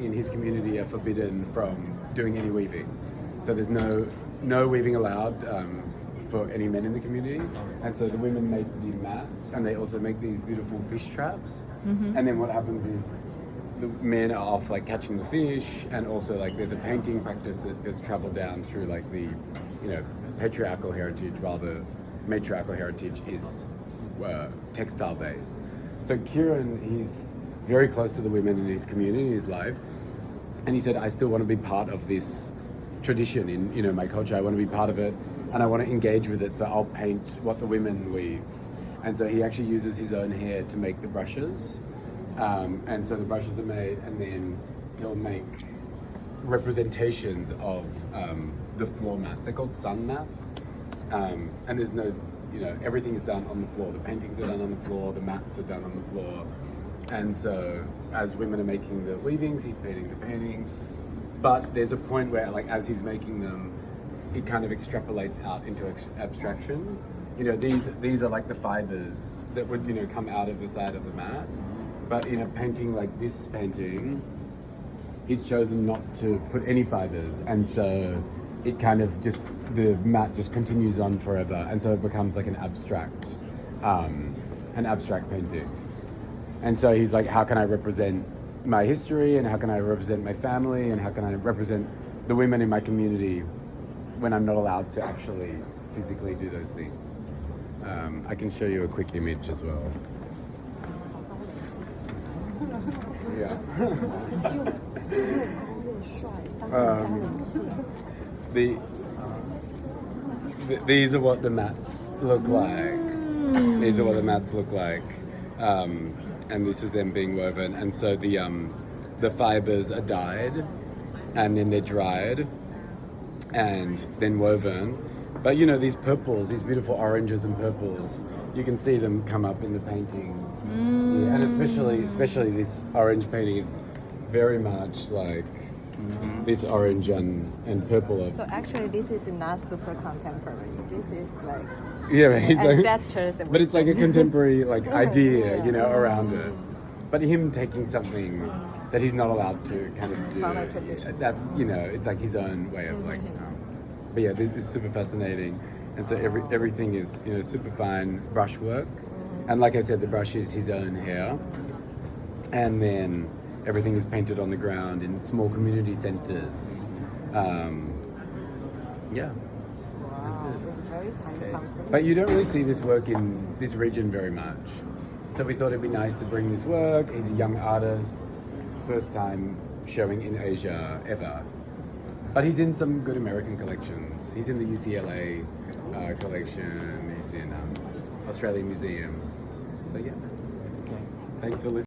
in his community are forbidden from doing any weaving. So there's no weaving allowed for any men in the community. And so the women make the mats, and they also make these beautiful fish traps. And then what happens is the men are off like catching the fish, and also like there's a painting practice that has traveled down through like the, you know, patriarchal heritage, while the matriarchal heritage is textile based. So Kieren, he's very close to the women in his community, in his life, and he said, I still want to be part of this tradition in, you know, my culture. I want to be part of it, and I want to engage with it, so I'll paint what the women weave. And so he actually uses his own hair to make the brushes. And so the brushes are made, and then he'll make representations of the floor mats. They're called sun mats. And there's no, you know, everything is done on the floor. The paintings are done on the floor, the mats are done on the floor. And so as women are making the weavings, he's painting the paintings. But there's a point where, like, as he's making them, it kind of extrapolates out into abstraction. You know, these are like the fibres that would, you know, come out of the side of the mat. But in a painting like this painting, he's chosen not to put any fibres, and so it kind of just, the mat just continues on forever, and so it becomes like an abstract painting. And so he's like, how can I represent my history, and how can I represent my family, and how can I represent the women in my community when I'm not allowed to actually physically do those things? I can show you a quick image as well. Yeah. These are what the mats look like. These are what the mats look like. And this is them being woven. And so the fibers are dyed, and then they're dried, and then woven. But you know, these purples, these beautiful oranges and purples, you can see them come up in the paintings. Yeah, and especially this orange painting is very much like this orange and purple. So actually this is not super contemporary. This is like ancestors. Like, but it's like a contemporary like idea, you know, around it. But him taking something that he's not allowed to kind of do, that, you know, it's like his own way of like, but yeah, this is super fascinating. And so everything is, you know, super fine brushwork. And like I said, the brush is his own hair. And then everything is painted on the ground in small community centers. Yeah, that's it. It's very time-consuming. But you don't really see this work in this region very much. So we thought it'd be nice to bring this work. He's a young artist, first time showing in Asia ever. But he's in some good American collections. He's in the UCLA collection. He's in Australian museums. So yeah. Thanks for listening.